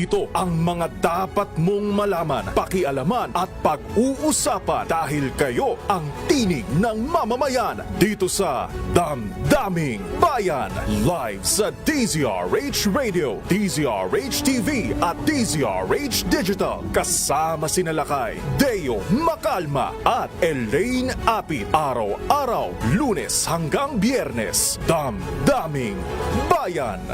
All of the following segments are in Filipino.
Ito ang mga dapat mong malaman, pakialaman at pag-uusapan dahil kayo ang tinig ng mamamayan dito sa Damdaming Bayan. Live sa DZRH Radio, DZRH TV at DZRH Digital. Kasama sina Lakay, Deo Macalma at Elaine Apit. Araw-araw, Lunes hanggang Biyernes. Damdaming Bayan.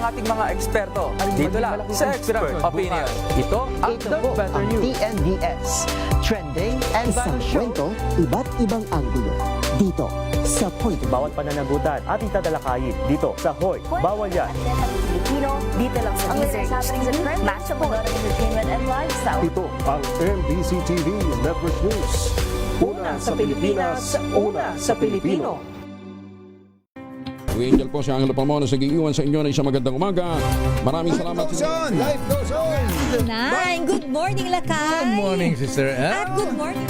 Ating mga eksperto. Dito lang sa Expert Opinion. Ito ang The Better News. TNVS. Trending and Isang kwento, iba't ibang anggulo. Dito sa Point of View. Bawat pananagutan ating tatalakayin dito sa Hoy, Bawal Yan. Filipino, dito lang sa DZRH. Match up ng entertainment and lifestyle. Ito ang MBC TV Network News. Una sa Pilipinas, una sa Pilipino. Angel po si Angelo Palmona sa giiwan sa inyo na isang magandang umaga. Maraming salamat. Life goes on! Nine, good morning, Lakay. Good morning, Sister Ann. At good morning.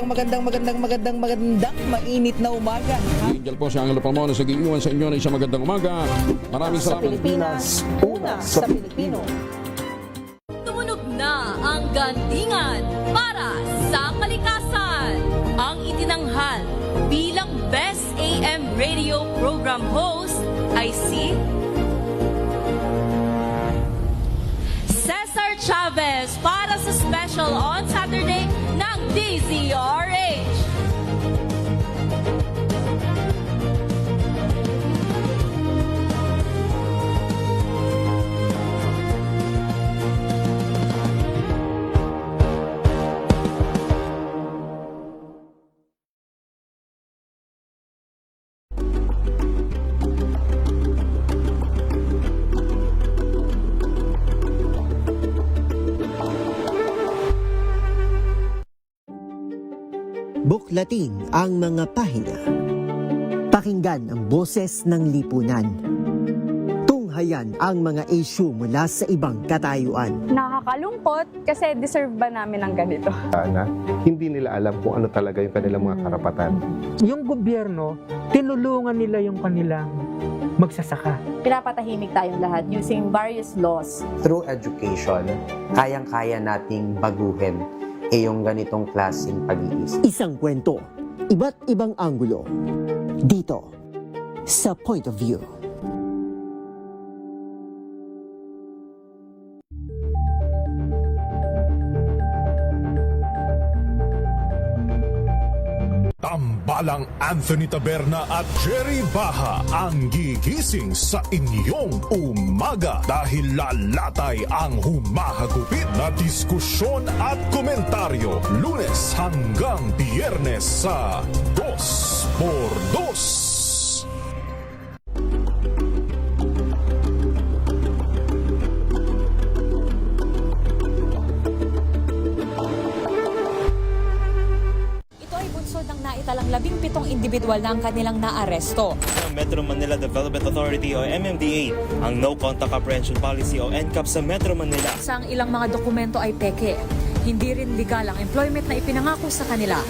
Magandang mainit na umaga. Angel po si Angelo Palmona sa giiwan sa inyo na isang magandang umaga. Maraming salamat. Pilipinas, una sa Pilipino. Tumunog na ang gandingan para sa kalikasan. Ang itinanghal bilang Best AM Radio Program Host ay si Cesar Chavez para sa special on Saturday ng DZRH. Buklatin ang mga pahina. Pakinggan ang boses ng lipunan. Tunghayan ang mga issue mula sa ibang katayuan. Nakakalungkot kasi deserve ba namin ng ganito? Na hindi nila alam kung ano talaga yung kanilang mga karapatan. Yung gobyerno, tinulungan nila yung kanilang magsasaka. Pinapatahimik tayong lahat using various laws. Through education, kayang-kaya nating baguhin yung ganitong klaseng pag-iisip. Isang kwento, iba't ibang anggulo. Dito sa Point of View. Tambalang Anthony Taberna at Jerry Baha ang gigising sa inyong umaga dahil lalatay ang humahagupit na diskusyon at komentaryo Lunes hanggang Biyernes sa 2x2. Talang 17 individual na ang kanilang naaresto. Metro Manila Development Authority o MMDA ang No Contact Apprehension Policy o NCAP sa Metro Manila. Sa ilang mga dokumento ay peke. Hindi rin legal ang employment na ipinangako sa kanila.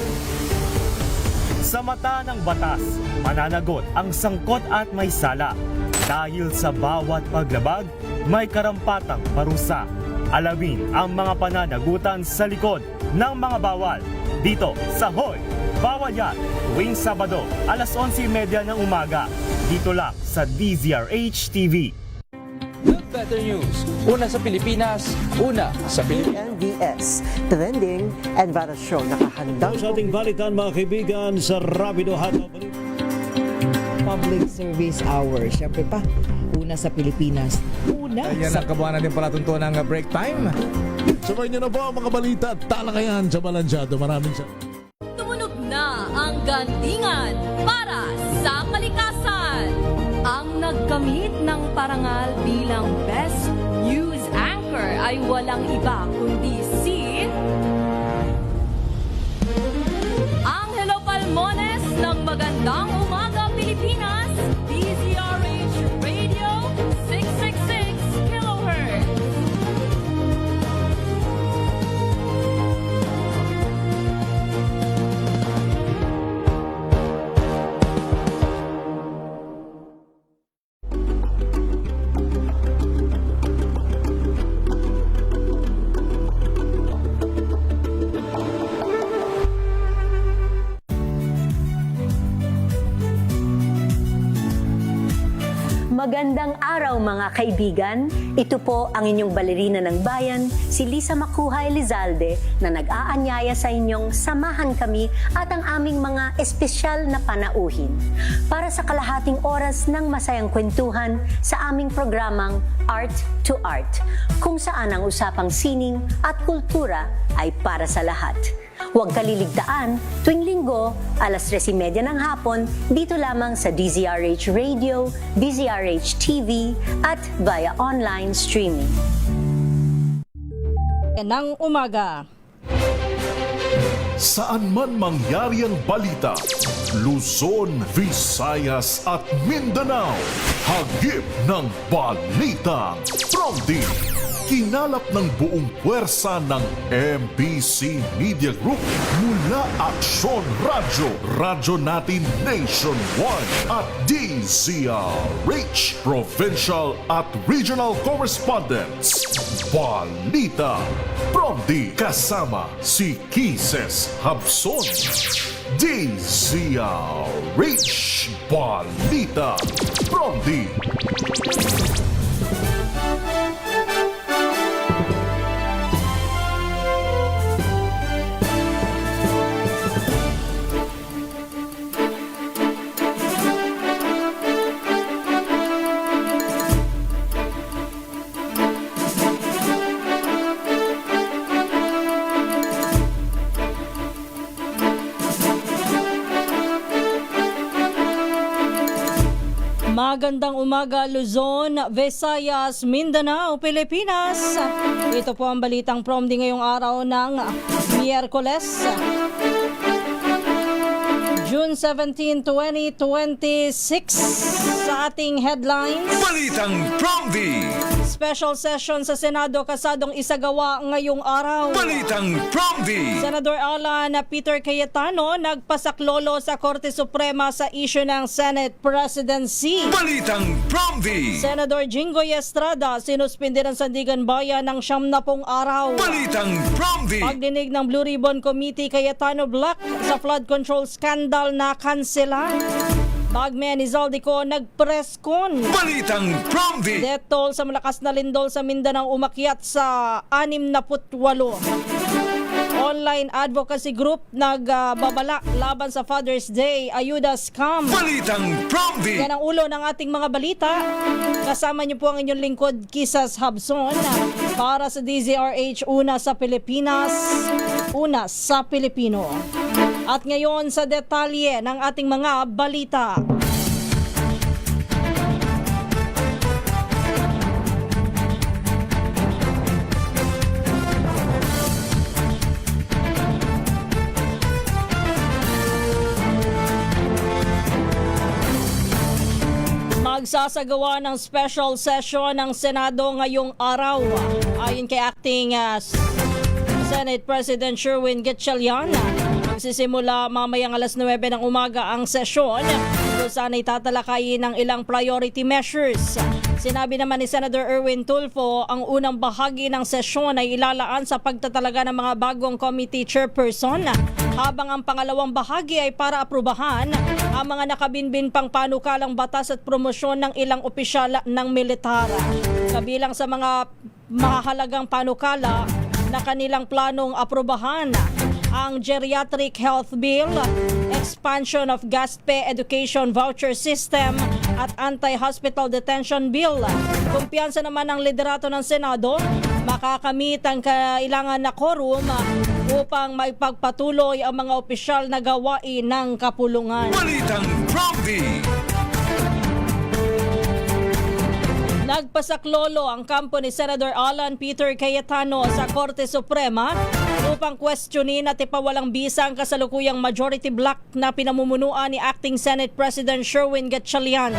Sa mata ng batas, mananagot ang sangkot at may sala. Dahil sa bawat paglabag, may karampatang parusa. Alamin ang mga pananagutan sa likod ng mga bawal. Dito sa Hoy, Bawal Yan, tuwing Sabado, alas 11:30 ng umaga. Dito lang sa DZRH TV. The Better News. Una sa Pilipinas, una sa Pilipinas. TNVS. Trending and various show. Nakahandang Sa ating balikan mga kaibigan sa Rapido Hataw. public service hour. Siyempre pa, una sa Pilipinas. Una Ayan sa ang kabuhanan din pala tuntunan ng break time. Sabay niyo na po ang mga balita at talakayan sa Balansyado. Maraming salamat. Tumunog na ang gandingan para sa kalikasan. Ang nagkamit ng parangal bilang Best News Anchor ay walang iba kundi si Angelo Palmones ng Magandang Umaga Pilipinas, DZRH Magandang araw mga kaibigan. Ito po ang inyong balerina ng bayan, si Lisa Makuha Elizalde, na nag-aanyaya sa inyong samahan kami at ang aming mga espesyal na panauhin para sa kalahating oras ng masayang kwentuhan sa aming programang Art to Art, kung saan ang usapang sining at kultura ay para sa lahat. Huwag kaliligtaan, tuwing linggo, alas 3:30 ng hapon, dito lamang sa DZRH Radio, DZRH TV, at via online streaming. Ng umaga. Saan man mangyari ang balita, Luzon, Visayas at Mindanao, hagip ng balitang Prompting. Kinalap ng buong puwersa ng MBC Media Group mula Aksyon Radyo, Radyo Natin Nationwide at DZRH, Provincial at Regional Correspondents. Balita Prompting kasama si Kises Habson. DZRH Balita Prompting. Magandang umaga Luzon, Visayas, Mindanao, Pilipinas. Ito po ang balitang Prompting ngayong araw ng Miyerkules, June 17, 2026. Sa ating headlines, Balitang Prompting. Special session sa Senado kasadong isagawa ngayong araw. Balitang Prompting. Senador Alan Peter Cayetano nagpasaklolo sa Korte Suprema sa issue ng Senate presidency. Balitang Prompting. Senador Jinggoy Estrada sinuspindi ng Sandigan Bayan ng 70 araw. Balitang Prompting. Pagdinig ng Blue Ribbon Committee, Cayetano Black sa flood control scandal na kansela. Bagme ni Zaldico nag-press con. Balitang Prompting. Death toll sa malakas na lindol sa Mindanao umakyat sa 68. Online advocacy group nagbabala laban sa Father's Day, ayuda scam. Balitang Prompting. Yan ang ulo ng ating mga balita. Kasama niyo po ang inyong lingkod, Kisas Habson, para sa DZRH, una sa Pilipinas, una sa Pilipino. At ngayon sa detalye ng ating mga balita. Magsasagawa ng special session ng Senado ngayong araw. Ayon kay Acting Senate President Sherwin Gatchalian, magsisimula mamayang alas 9 ng umaga ang sesyon kung saan ay tatalakayin ng ilang priority measures. Sinabi naman ni Senator Erwin Tulfo, ang unang bahagi ng sesyon ay ilalaan sa pagtatalaga ng mga bagong committee chairperson, habang ang pangalawang bahagi ay para aprubahan ang mga nakabinbin pang panukalang batas at promosyon ng ilang opisyal ng militar. Kabilang sa mga mahalagang panukala na kanilang planong aprubahan ang Geriatric Health Bill, expansion of GASPE Education Voucher System at Anti-Hospital Detention Bill. Kumpiyansa naman ng liderato ng Senado, makakamit ang kailangan na quorum upang maipagpatuloy ang mga opisyal na gawain ng kapulungan. Balitang Prompting. Nagpasaklolo ang kampo ni Senator Alan Peter Cayetano sa Korte Suprema upang questionin at ipawalang bisa ang kasalukuyang majority bloc na pinamumunuan ni Acting Senate President Sherwin Gatchalian.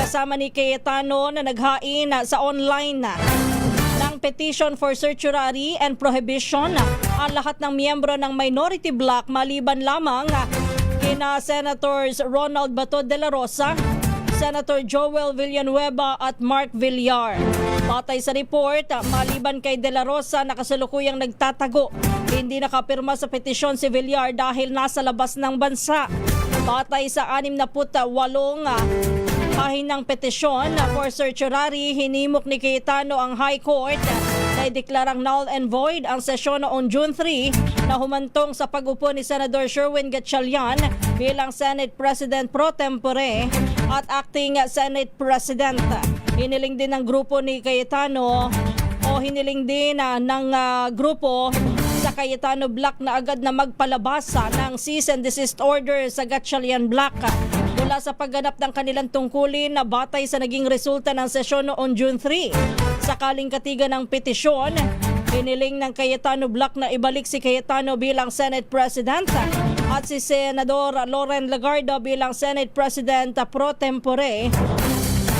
Kasama ni Cayetano na naghain sa online ng petition for certiorari and prohibition ang lahat ng miyembro ng minority bloc maliban lamang kina Senators Ronald Bato de la Rosa, Senator Joel Villanueva at Mark Villar. Batay sa report, maliban kay De La Rosa na kasalukuyang nagtatago, hindi nakapirma sa petisyon si Villar dahil nasa labas ng bansa. Batay sa 68 Pahinang petisyon for certiorari, hinimok ni Cayetano ang High Court na ideklarang null and void ang sesyon noong June 3 na humantong sa pag-upo ni Senador Sherwin Gatchalian bilang Senate President pro tempore at acting Senate President. Hiniling din ng grupo ni Cayetano ng grupo sa Cayetano Black na agad na magpalabasa ng cease and desist order sa Gatchalian Black mula sa pagganap ng kanilang tungkulin na batay sa naging resulta ng sesyon noong June 3. Sakaling katigan ng petisyon, hiniling ng Cayetano Black na ibalik si Cayetano bilang Senate President at si Senador Loren Legarda bilang Senate President pro tempore.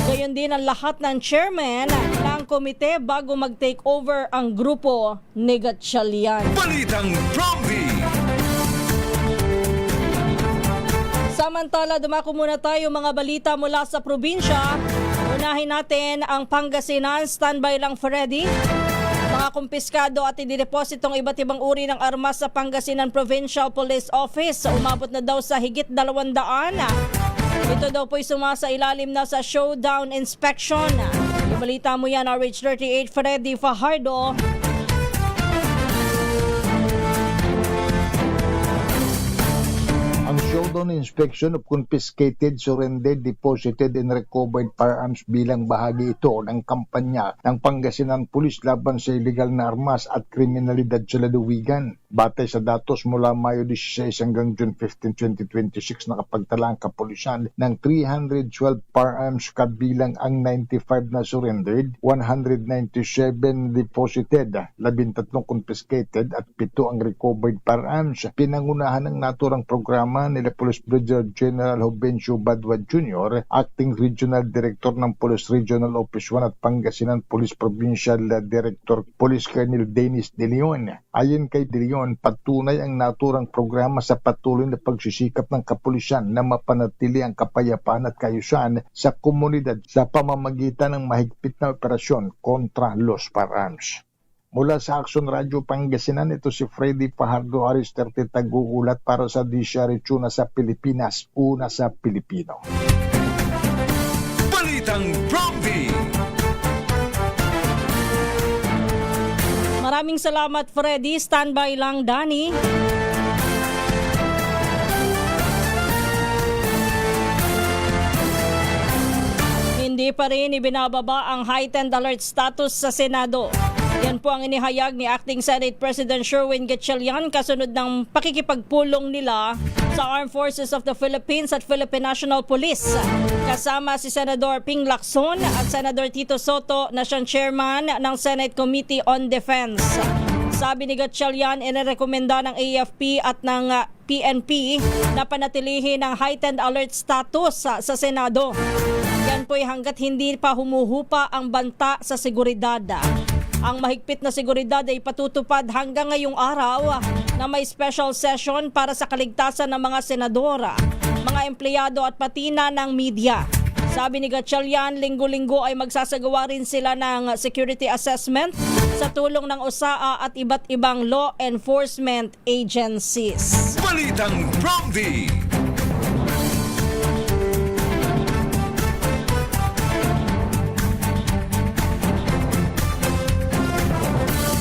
Gayon din ang lahat ng chairman ng komite bago mag-take over ang grupo ni Gatchalian. Balitang Prompty! Samantala, dumako muna tayo mga balita mula sa probinsya. Unahin natin ang Pangasinan. Standby lang, Freddy. Mga kumpiskado at ididepositong iba't ibang uri ng armas sa Pangasinan Provincial Police Office. Umabot na daw sa higit 200. Ito daw po'y sumasa ilalim na sa showdown inspection. Ibalita mo yan, RH38 Freddy Fajardo. Ang showdown inspection of confiscated, surrendered, deposited, and recovered firearms bilang bahagi ito ng kampanya ng Pangasinan Police laban sa illegal na armas at kriminalidad sa lalawigan. Batay sa datos mula Mayo 16 hanggang June 15, 2026, nakapagtala ang kapulisan ng 312 firearms kabilang ang 95 na surrendered, 197 deposited, 13 confiscated at 7 ang recovered firearms. Pinangunahan ng naturang programa nila Police Brigadier General Jovencio Badwa Jr., Acting Regional Director ng Police Regional Office 1 at Pangasinan Police Provincial Director Police Colonel Dennis De Leon. Ayon kay De Leon, patunay ang naturang programa sa patuloy na pagsisikap ng kapulisan na mapanatili ang kapayapaan at kaayusan sa komunidad sa pamamagitan ng mahigpit na operasyon kontra los firearms. Mula sa Action Radio Pangasinan, ito si Freddy Fajardo, Aris 30, taguulat para sa DCRH, una sa Pilipinas, una sa Pilipino. Balitang Prompty! Maraming salamat, Freddy. Standby lang, Danny. Hindi pa rin ibinababa ang heightened alert status sa Senado. Yan po ang inihayag ni Acting Senate President Sherwin Gatchalian kasunod ng pakikipagpulong nila sa Armed Forces of the Philippines at Philippine National Police. Kasama si Senador Ping Lacson at Senador Tito Soto na siyang chairman ng Senate Committee on Defense. Sabi ni Gatchalian, inirekomenda ng AFP at ng PNP na panatilihin ang heightened alert status sa Senado. Yan po'y hanggat hindi pa humuhupa ang banta sa seguridad. Ang mahigpit na seguridad ay patutupad hanggang ngayong araw na may special session para sa kaligtasan ng mga senadora, mga empleyado at pati na ng media. Sabi ni Gatchalian, linggo-linggo ay magsasagawa rin sila ng security assessment sa tulong ng OSAA at iba't ibang law enforcement agencies. Balitang Prompty!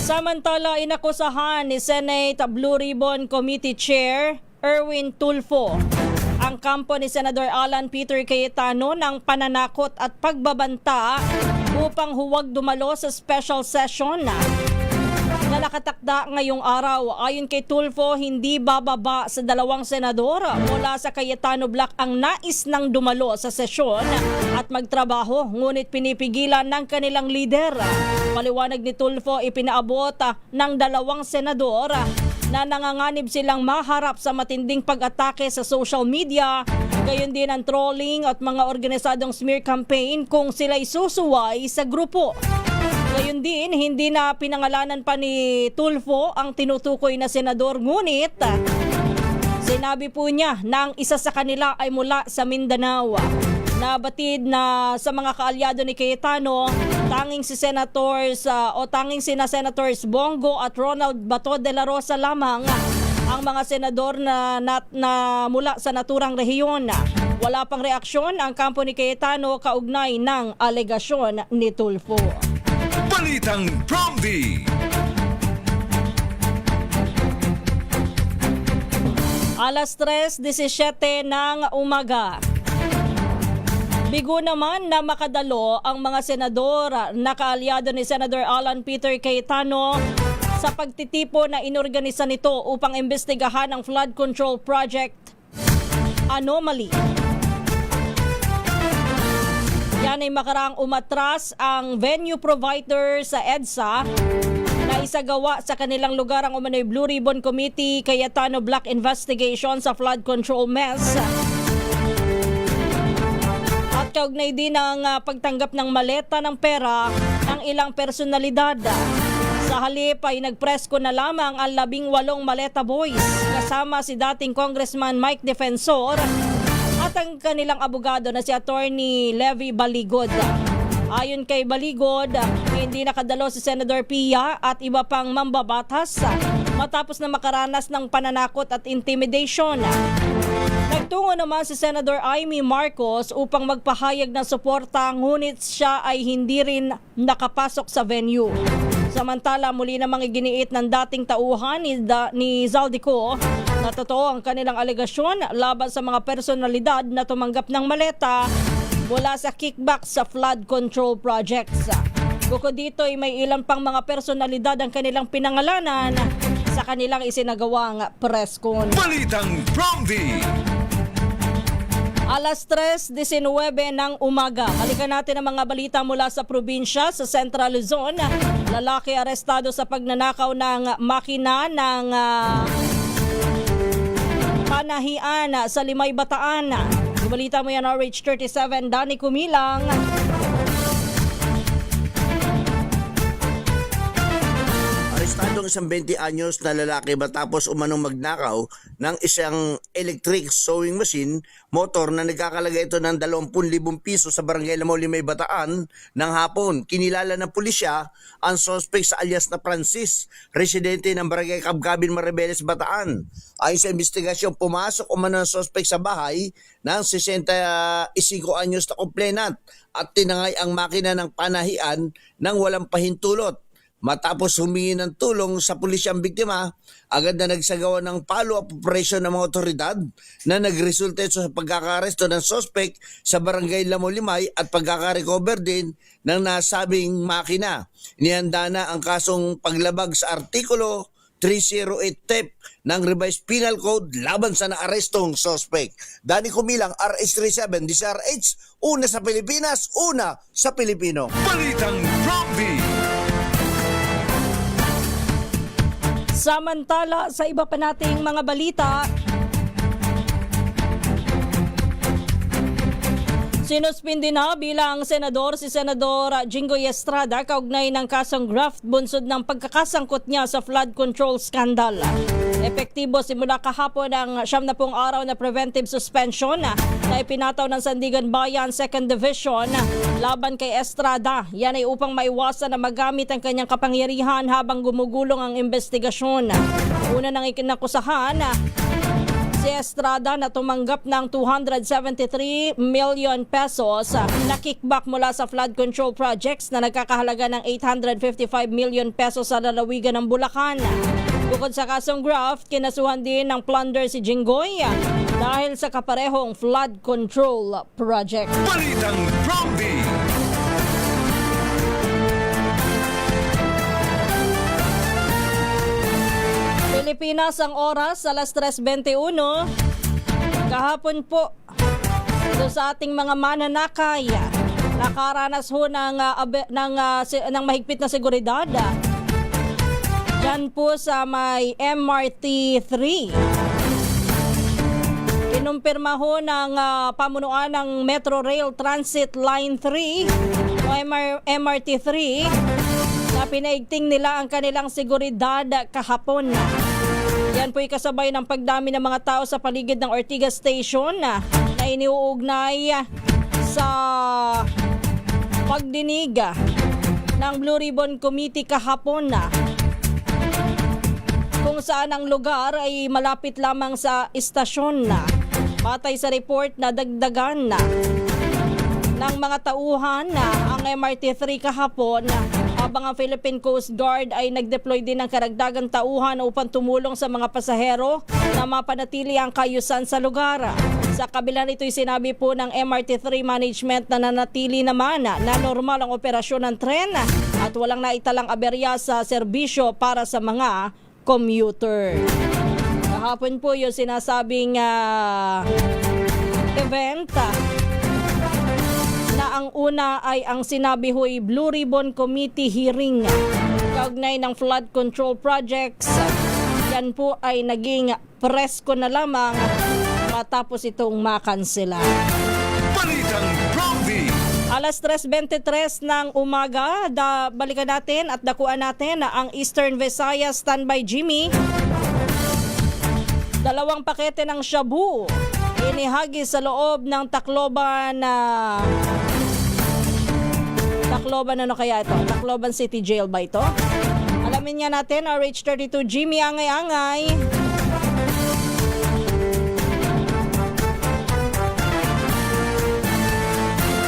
Samantala, inakusahan ni Senate Blue Ribbon Committee Chair Erwin Tulfo ang kampo ni Senador Alan Peter Cayetano ng pananakot at pagbabanta upang huwag dumalo sa special session na nakatakda ngayong araw. Ayon kay Tulfo, hindi bababa sa 2 senador mula sa Cayetano Black ang nais ng dumalo sa sesyon at magtrabaho, ngunit pinipigilan ng kanilang lider. Paliwanag ni Tulfo, ipinaabot ng 2 senador na nanganganib silang maharap sa matinding pag-atake sa social media, gayon din ang trolling at mga organisadong smear campaign kung sila'y susuway sa grupo. Gayon din, hindi na pinangalanan pa ni Tulfo ang tinutukoy na senador, ngunit sinabi po niya na ang isa sa kanila ay mula sa Mindanao. Nabatid na sa mga kaalyado ni Cayetano, tanging sina Senators Bongo at Ronald Bato de la Rosa lamang ang mga senador na mula sa naturang rehiyon. Wala pang reaksyon ang kampo ni Cayetano kaugnay ng alegasyon ni Tulfo. Balitang Promdi. Alas 3:17 ng umaga. Bigo naman na makadalo ang mga senador na kaalyado ni Senator Alan Peter Cayetano sa pagtitipo na inorganisa nito upang imbestigahan ang flood control project anomaly. Yan ay makaraang umatras ang venue provider sa EDSA na isagawa sa kanilang lugar ang umano'y Blue Ribbon Committee Cayetano Black Investigation sa flood control mess. At kaugnay din ang pagtanggap ng maleta ng pera ng ilang personalidad. Sa halip ay nagpresko na lamang ang 18 maleta boys kasama si dating Congressman Mike Defensor at ang kanilang abogado na si Attorney Levy Baligod. Ayon kay Baligod, hindi nakadalo si Senator Pia at iba pang mambabatas matapos na makaranas ng pananakot at intimidation. Nagtungo naman si Senator Amy Marcos upang magpahayag ng suporta, ngunit siya ay hindi rin nakapasok sa venue. Samantala, muli namang iginiit ng dating tauhan ni Zaldico na totoo ang kanilang alegasyon laban sa mga personalidad na tumanggap ng maleta mula sa kickback sa flood control projects. Bukod dito ay may ilan pang mga personalidad ang kanilang pinangalanan sa kanilang isinagawang press con. Balitang Promdi. Alas 3:19 ng umaga. Balikan natin ang mga balita mula sa probinsya sa Central Luzon. Lalaki arestado sa pagnanakaw ng makina ng panahian sa Limay, Bataan. Balita mo yan, RH37, Danny Kumilang. Arestado ang isang 20 anyos na lalaki matapos umanong magnakaw ng isang electric sewing machine motor na nagkakalaga ito ng 20,000 piso sa barangay Lamaw, Limay, Bataan ng hapon. Kinilala ng pulisya ang suspect sa alias na Francis, residente ng barangay Kabgabin, Maribeles, Bataan. Ayon sa investigasyon, pumasok umano ang suspect sa bahay ng 65 anyos na complainant at tinangay ang makina ng panahian ng walang pahintulot. Matapos humingi ng tulong sa pulisya ang biktima, agad na nagsagawa ng follow-up operation ng mga otoridad na nagresulta sa pagkakaresto ng suspect sa barangay Lamaw, Limay at pagkakarecover din ng nasabing makina. Inihanda na ang kasong paglabag sa artikulo 308 theft ng Revised Penal Code laban sa naarestong suspect. Danny Kumilang, RH37, DCRH, una sa Pilipinas, una sa Pilipino. Balitang Promdi. Samantala, sa iba pa nating mga balita, sinuspindi na bilang senador si Senador Jinggoy Estrada kaugnay ng kasong graft bunsod ng pagkakasangkot niya sa flood control scandal. Epektibo simula kahapon ang 70 araw na preventive suspension na ipinataw ng Sandigan Bayan 2nd Division laban kay Estrada. Yan ay upang maiwasan na magamit ang kanyang kapangyarihan habang gumugulong ang investigasyon. Una nang ikinakusahan si Estrada na tumanggap ng 273 million pesos na kickback mula sa flood control projects na nagkakahalaga ng 855 million pesos sa lalawigan ng Bulacan. Bukod sa kasong graft, kinasuhan din ng plunder si Jinggoy dahil sa kaparehong flood control project. Balitang Promdi. Pilipinas ang oras, alas 3:21. Kahapon po, ito sa ating mga mananakay, nakaranas ho ng mahigpit na seguridad. Diyan po sa may MRT 3. Kinumpirma ho ng pamunuan ng Metro Rail Transit Line 3 o MRT 3 na pinaigting nila ang kanilang seguridad kahapon. Yan po'y kasabay ng pagdami ng mga tao sa paligid ng Ortigas Station na iniuugnay sa pagdinig ng Blue Ribbon Committee kahapon kung saan ang lugar ay malapit lamang sa istasyon. Batay sa report na dagdagan na ng mga tauhan na ang MRT-3 kahapon, habang ang Philippine Coast Guard ay nag-deploy din ng karagdagang tauhan upang tumulong sa mga pasahero na mapanatili ang kayusan sa lugar. Sa kabila nito'y sinabi po ng MRT-3 management na nanatili naman na normal ang operasyon ng tren at walang naitalang aberya sa serbisyo para sa mga commuter. Kahapon po yung sinasabing event na ang una ay ang sinabi ho'y Blue Ribbon Committee hearing kaugnay ng flood control projects. Yan po ay naging presko na lamang matapos itong makansela. Balitang Prompty. Alas 3:23 ng umaga, balikan natin at dakuan natin na ang Eastern Visayas Standby Jimmy. 2 pakete ng shabu inihagis sa loob ng Tacloban ano kaya ito? Tacloban City Jail ba ito? Alamin nga natin, RH32 Jimmy Angay-Angay.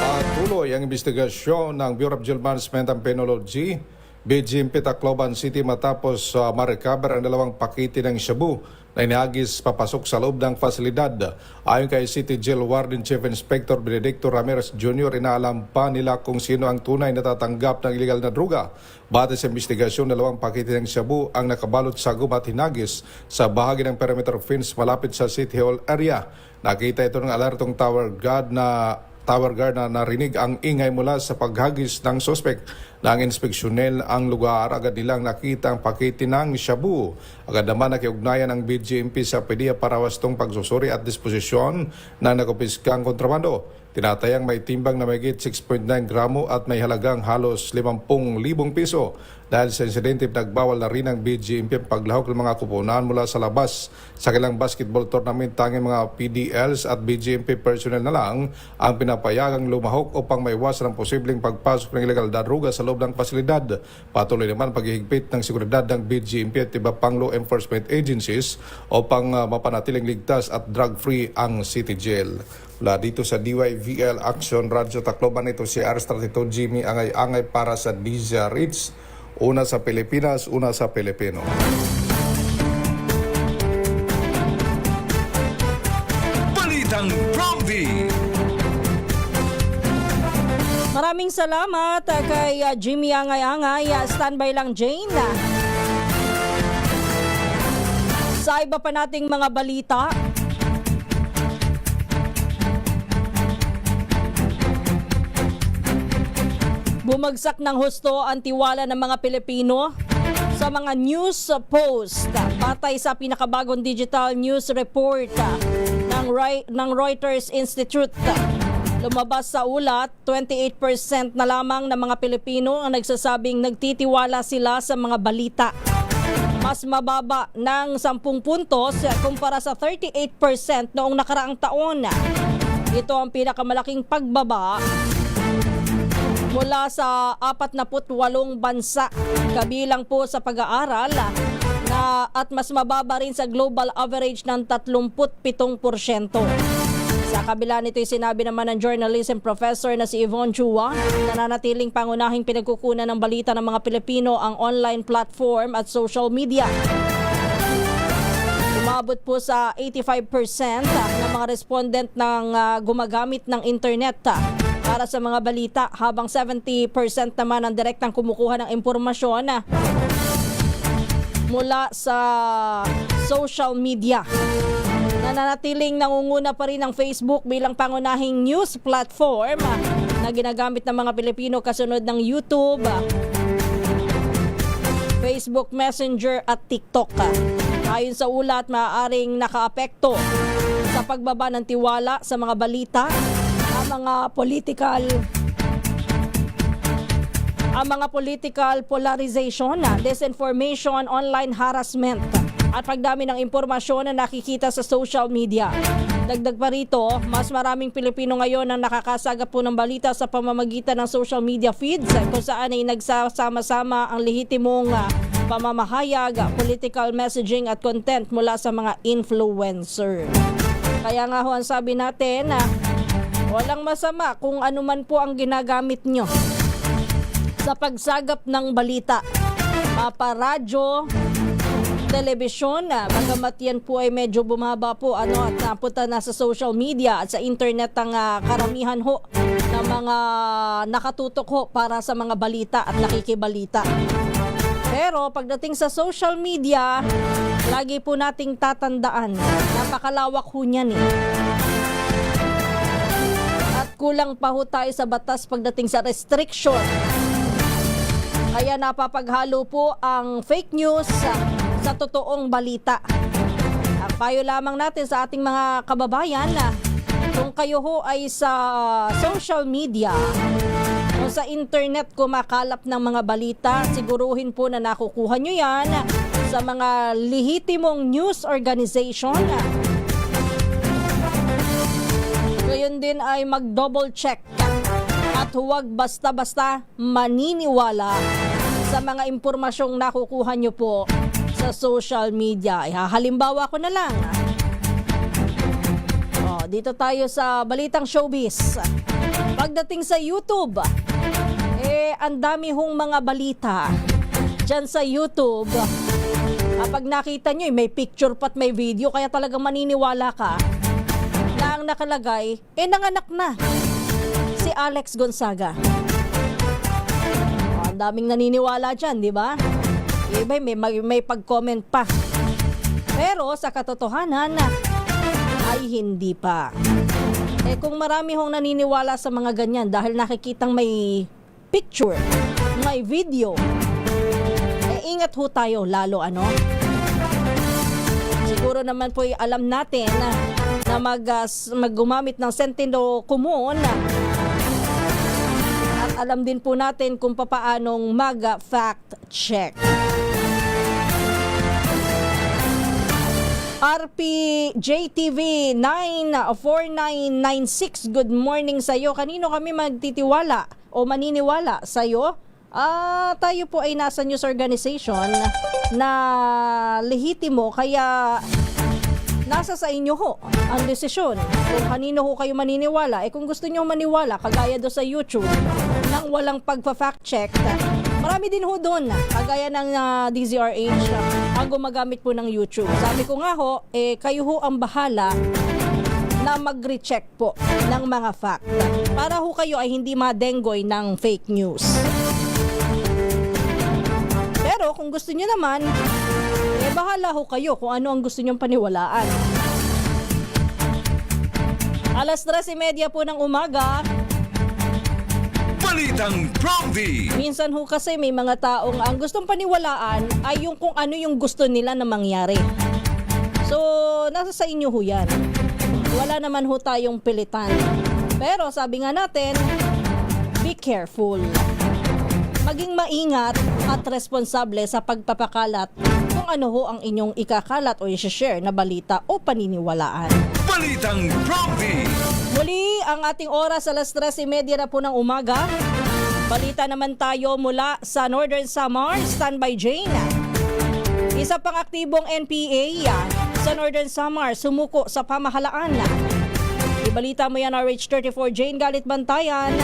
Patuloy ang investigasyon ng Bureau of Jail Management and Penology, BGMP Tacloban City matapos ma-recover ang 2 pakete ng shabu na inihagis papasok sa loob ng pasilidad. Ayon kay City Jail Warden Chief Inspector Benedicto Ramirez Jr., inaalam pa nila kung sino ang tunay na tatanggap ng illegal na droga. Batay sa investigasyon, 2 pakete ng shabu ang nakabalot sa gum at hinagis sa bahagi ng perimeter fence malapit sa City Hall area. Nakita ito ng alertong tower guard na narinig ang ingay mula sa paghagis ng suspect. Nang inspeksyonel ang lugar, agad nilang nakita ang pakete ng shabu. Agad naman nakiugnayan ang BGMP sa PDEA para wastong pagsusuri at disposisyon ng nakupiskang kontrabando. Tinatayang may timbang na mahigit 6.9 gramo at may halagang halos 50,000 piso. Dahil sa insidente, nagbawal na rin ang BGMP ang paglahok ng mga kupunan mula sa labas. Sa kailang basketball tournament, tanging mga PDLs at BGMP personnel na lang ang pinapayagang lumahok upang maiwasan ang posibleng pagpasok ng illegal na droga sa loob ng pasilidad. Patuloy naman paghihigpit ng seguridad ng BGMP at iba pang law enforcement agencies upang mapanatiling ligtas at drug-free ang City Jail. Mula dito sa DYVL Action Radio Tacloban, ito si RH32 Jimmy Angay-Angay para sa DZRH. Una sa Pilipinas, una sa Pilipino. Balitang Prompty. Maraming salamat kay Jimmy Angay-Angay. Standby lang, Jane. Sa iba pa nating mga balita, bumagsak ng husto ang tiwala ng mga Pilipino sa mga news post. Batay sa pinakabagong digital news report ng Reuters Institute, lumabas sa ulat, 28% na lamang ng mga Pilipino ang nagsasabing nagtitiwala sila sa mga balita. Mas mababa ng 10 puntos kumpara sa 38% noong nakaraang taon. Ito ang pinakamalaking pagbaba mula sa 48 bansa, kabilang po sa pag-aaral at mas mababa rin sa global average ng 37%. Sa kabila nito'y sinabi naman ng journalism professor na si Yvonne Chua na nanatiling pangunahing pinagkukunan ng balita ng mga Pilipino ang online platform at social media. Umabot po sa 85% ng mga respondent ng gumagamit ng internet para sa mga balita, habang 70% naman ang direktang kumukuha ng impormasyon mula sa social media. Nananatiling nangunguna pa rin ang Facebook bilang pangunahing news platform na ginagamit ng mga Pilipino kasunod ng YouTube, Facebook Messenger at TikTok. Ayon sa ulat, maaaring nakaapekto sa pagbaba ng tiwala sa mga balita ang mga political polarization, disinformation, online harassment at pagdami ng impormasyon na nakikita sa social media. Dagdag pa rito, mas maraming Pilipino ngayon ang nakakasagap po ng balita sa pamamagitan ng social media feeds kung saan ay nagsasama-sama ang lehitimong pamamahayag, political messaging at content mula sa mga influencer. Kaya nga ho ang sabi natin na walang masama kung ano man po ang ginagamit nyo sa pagsagap ng balita. Paparadyo, telebisyon, bagamat yan po ay medyo bumaba po at napunta na sa social media at sa internet ang karamihan ho na mga nakatutok ho para sa mga balita at nakikibalita. Pero pagdating sa social media, lagi po nating tatandaan, napakalawak ho niyan At kulang pa ho tayo sa batas pagdating sa restriction. Kaya napapaghalo po ang fake news sa totoong balita. Ang payo lamang natin sa ating mga kababayan na kung kayo ho ay sa social media o sa internet kumakalap ng mga balita, siguruhin po na nakukuha nyo yan sa mga lehitimong news organization. Gayon din ay mag-double check at huwag basta-basta maniniwala sa mga impormasyong nakukuha nyo po sa social media. Halimbawa ko na lang. Dito tayo sa balitang showbiz. Pagdating sa YouTube, ang dami hong mga balita dyan sa YouTube. Kapag nakita nyo, may picture pat may video, kaya talagang maniniwala ka na ang nakalagay, nanganak na si Alex Gonzaga. Ang daming naniniwala dyan, di ba? Iba may pag-comment pa. Pero sa katotohanan, ay hindi pa. Kung marami hong naniniwala sa mga ganyan dahil nakikitang may picture, may video, ingat ho tayo lalo Siguro naman po alam natin na maggumamit ng sentido común at alam din po natin kung papaanong mag-fact check. RPJTV 94996, good morning sa iyo. Kanino kami magtitiwala o maniniwala sa iyo? Tayo po ay nasa news organization na lehitimo, kaya nasa sa inyo ho ang desisyon kung kanino ho kayo maniniwala. Kung gusto nyo maniwala, kagaya do sa YouTube, nang walang pagpa-fact check, marami din ho doon, kagaya ng DZRH, ang gumagamit po ng YouTube. Sabi ko nga ho, kayo ho ang bahala na mag-recheck po ng mga fact para ho kayo ay hindi madenggoy ng fake news. Pero kung gusto nyo naman, bahala ho kayo kung ano ang gusto nyong paniwalaan. 3:30 po ng umaga. Balitang Prompty. Minsan ho kasi may mga taong ang gustong paniwalaan ay yung kung ano yung gusto nila na mangyari. So, nasa sa inyo ho yan. Wala naman ho tayong pilitan. Pero sabi nga natin, be careful. Maging maingat at responsable sa pagpapakalat kung ano ho ang inyong ikakalat o i-share na balita o paniniwalaan. Balitang Prompty. Muli ang ating oras, 3:30 na po ng umaga. Balita naman tayo mula sa Northern Samar. Standby Jane. Isa pang aktibong NPA sa Northern Samar sumuko sa pamahalaan. Ibalita mo yan, RH34 Jane Galit Bantayan.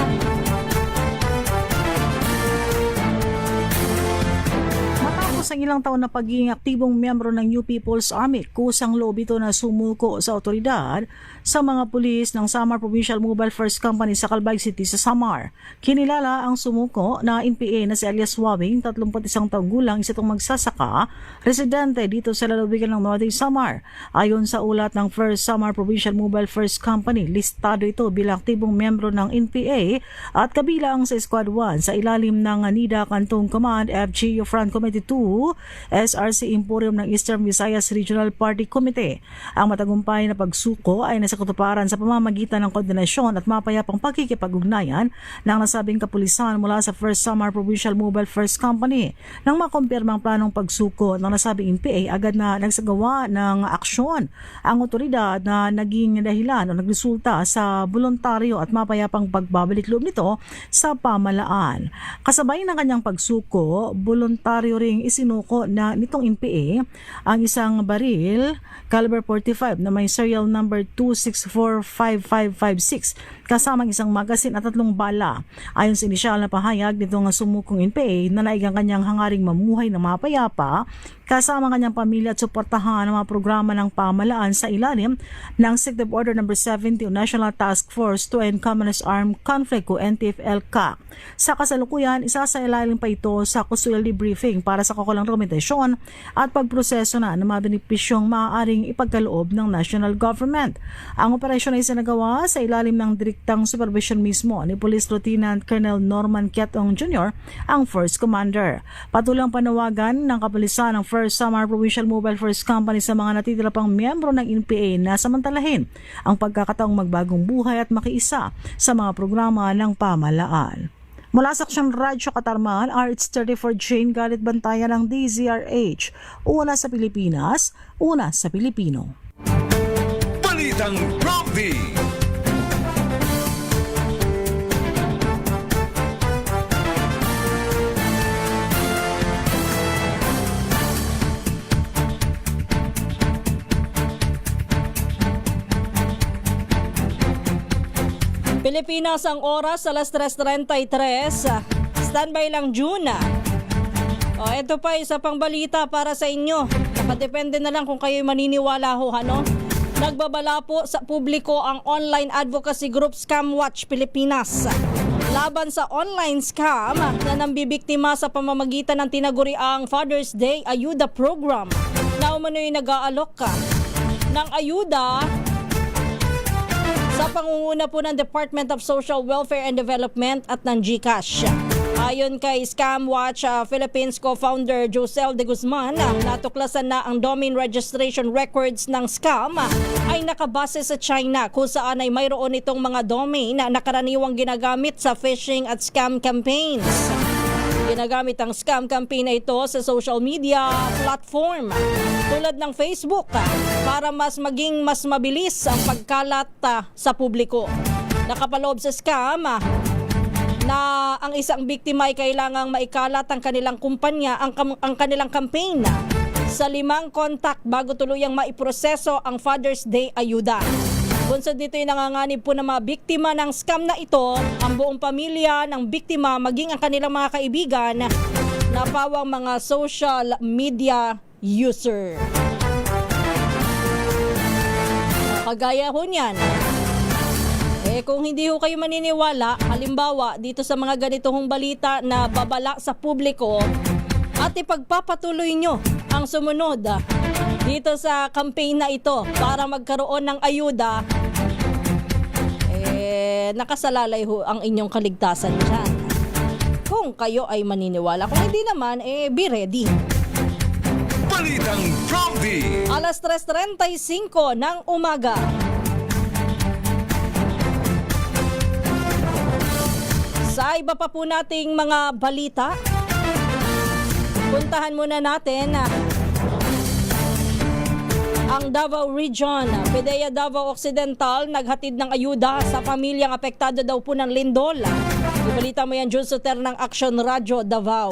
Matapos ang ilang taon na pagiging aktibong miyembro ng New People's Army, kusang loob ito na sumuko sa otoridad sa mga pulis ng Samar Provincial Mobile First Company sa Calbayog City sa Samar. Kinilala ang sumuko na NPA na si Elias Wawing, 31 taong gulang, isa itong magsasaka, residente dito sa lalawigan ng Northern Samar. Ayon sa ulat ng First Samar Provincial Mobile First Company, listado ito bilang aktibong miyembro ng NPA at kabilang sa Squad 1 sa ilalim ng NIDA Cantong Command FGU Front Committee 2, SRC Emporium ng Eastern Visayas Regional Party Committee. Ang matagumpay na pagsuko ay sa katuparan sa pamamagitan ng koordinasyon at mapayapang pagkikipag-ugnayan ng nasabing kapulisan mula sa First Samar Provincial Mobile First Company. Nang makumpirmang planong pagsuko ng nasabing NPA, agad na nagsagawa ng aksyon ang otoridad na naging dahilan o nagresulta sa voluntaryo at mapayapang pagbabalik loob nito sa pamalaan. Kasabay ng kanyang pagsuko, voluntaryo ring sinuko na nitong NPA ang isang baril caliber 45 na may serial number 2645556 kasamang isang magasin at 3 bala. Ayon sa inisyal na pahayag nitong sumukong NPA na naigang kanyang hangaring mamuhay na mapayapa kasama kanyang pamilya at suportahan ang mga programa ng pamahalaan sa ilalim ng Executive Order No. 70 o National Task Force to End Communist Armed Conflict o NTF-ELCA. Sa kasalukuyan, isasailalim pa ito sa custodial debriefing para sa kakulang dokumentasyon at pagproseso na ng mga benepisyong maaaring ipagkaloob ng national government. Ang operasyon ay sinagawa sa ilalim ng direktang supervision mismo ni Police Lieutenant Colonel Norman Kiatong Jr., ang First Commander. Patuloy ang panawagan ng kapulisan ng First Samar Provincial Mobile First Company sa mga natitira pang miyembro ng NPA na samantalahin ang pagkakataong magbagong buhay at makiisa sa mga programa ng pamahalaan. Mula sa Aksyon Radyo Katarman, RH34 Jane Galit Bantayan ng DZRH. Una sa Pilipinas, una sa Pilipino. Balitang Prompty. Pilipinas ang oras, alas 3:33. Standby lang, June. Ito pa, isa pang balita para sa inyo. Nakadepende na lang kung kayo'y maniniwala ho, ano? Nagbabala po sa publiko ang online advocacy group Scam Watch Pilipinas laban sa online scam na nambibiktima sa pamamagitan ng tinaguriang Father's Day Ayuda Program na umano'y nag-aalok ng ayuda sa pangunguna po ng Department of Social Welfare and Development at ng GCash. Ayon kay Scam Watch Philippines co-founder Josel de Guzman, natuklasan na ang domain registration records ng scam ay nakabase sa China kung saan ay mayroon itong mga domain na karaniwang ginagamit sa phishing at scam campaigns. Ginagamit ang scam campaign na ito sa social media platform tulad ng Facebook para maging mas mabilis ang pagkalat sa publiko. Nakapaloob sa scam na ang isang biktima ay kailangang maikalat ang kanilang kumpanya, ang kanilang campaign sa 5 contact bago tuluyang maiproseso ang Father's Day ayuda. Bunsod dito ay nanganganib po ng mga biktima ng scam na ito, ang buong pamilya ng biktima maging ang kanilang mga kaibigan na pawang mga social media user. Kagaya ho niyan, kung hindi ho kayo maniniwala, halimbawa dito sa mga ganitong balita na babala sa publiko at ipagpapatuloy nyo ang sumunod dito sa campaign na ito para magkaroon ng ayuda, nakasalalay ho ang inyong kaligtasan dyan. Kung kayo ay maniniwala, kung hindi naman, be ready. Balitang Prompty. Alas 3:35 ng umaga. Sa iba pa po nating mga balita, puntahan muna natin ang Davao Region. PDEA Davao Occidental naghatid ng ayuda sa pamilyang apektado daw po ng lindol. Ibalita mo yan, Jun Soter ng Aksyon Radyo Davao.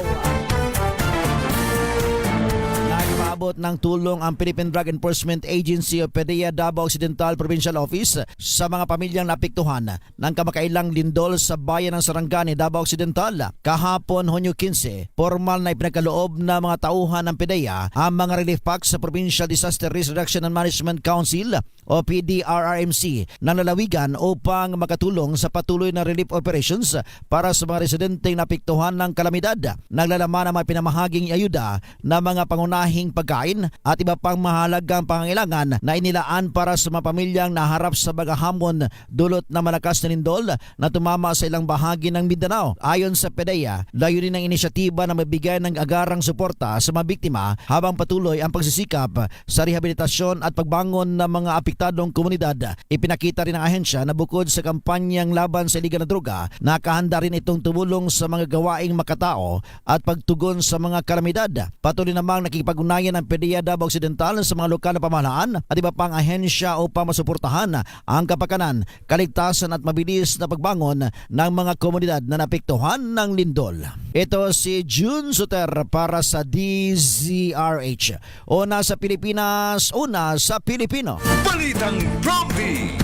Nagpaabot ng tulong ang Philippine Drug Enforcement Agency o PDEA Davao Occidental Provincial Office sa mga pamilyang naapektuhan ng kamakailang lindol sa bayan ng Sarangani, Davao Occidental. Kahapon, Hunyo 15, formal na ipinagkaloob na mga tauhan ng PDEA ang mga relief packs sa Provincial Disaster Risk Reduction and Management Council o PDRRMC ng lalawigan upang makatulong sa patuloy na relief operations para sa mga residenteng naapektuhan ng kalamidad. Naglalaman ang mga pinamahaging ayuda na mga pangunahing pagkain at iba pang mahalagang pangangailangan na inilaan para sa mga pamilyang naharap sa bagahamon dulot na malakas na lindol na tumama sa ilang bahagi ng Mindanao. Ayon sa PDEA, layunin ng inisyatiba na mabigay ng agarang suporta sa mga biktima habang patuloy ang pagsisikap sa rehabilitasyon at pagbangon ng mga apektadong komunidad. Ipinakita rin ng ahensya na bukod sa kampanyang laban sa iligal na droga, nakahanda rin itong tumulong sa mga gawaing makatao at pagtugon sa mga kalamidad. Patuloy namang nakikipag-ugnayan ng PDEA Davao Occidental sa mga lokal na pamahalaan at iba pang ahensya upang masuportahan ang kapakanan, kaligtasan at mabilis na pagbangon ng mga komunidad na napektuhan ng lindol. Ito si June Suter para sa DZRH. Una sa Pilipinas, una sa Pilipino. Balitang Prompty.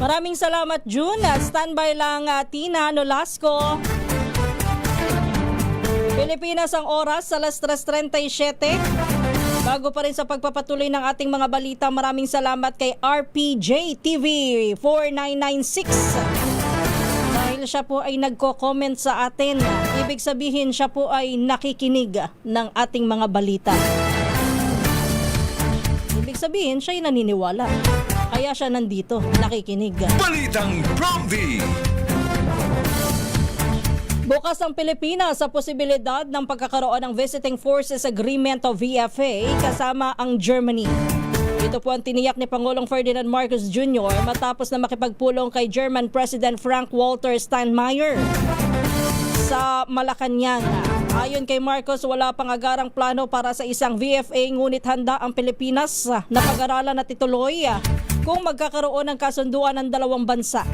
Maraming salamat, June. Standby lang Tina Nolasco. Pilipinas ang oras, alas 3:37. Bago pa rin sa pagpapatuloy ng ating mga balita, maraming salamat kay RPJ TV 4996. Dahil siya po ay nagko-comment sa atin, ibig sabihin siya po ay nakikinig ng ating mga balita. Ibig sabihin siya ay naniniwala. Kaya siya nandito, nakikinig. Balitang Prompty. Bukas ang Pilipinas sa posibilidad ng pagkakaroon ng Visiting Forces Agreement o VFA kasama ang Germany. Ito po ang tiniyak ni Pangulong Ferdinand Marcos Jr. matapos na makipagpulong kay German President Frank-Walter Steinmeier sa Malacanang. Ayon kay Marcos, wala pang agarang plano para sa isang VFA ngunit handa ang Pilipinas na pag-aralan at ituloy kung magkakaroon ng kasunduan ng dalawang bansa.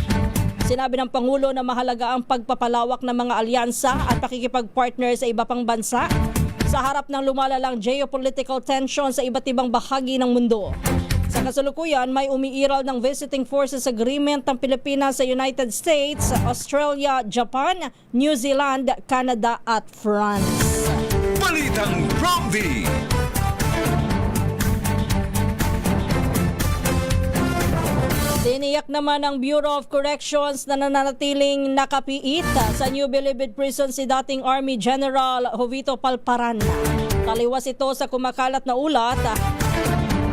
Sinabi ng Pangulo na mahalaga ang pagpapalawak ng mga alyansa at pakikipag-partner sa iba pang bansa sa harap ng lumalalang geopolitical tension sa iba't ibang bahagi ng mundo. Sa kasalukuyan, may umiiral ng Visiting Forces Agreement ng Pilipinas sa United States, Australia, Japan, New Zealand, Canada at France. Balitang Prompty. Tiniyak naman ng Bureau of Corrections na nananatiling nakapiit sa New Bilibid Prison si dating Army General Jovito Palparan. Taliwas ito sa kumakalat na ulat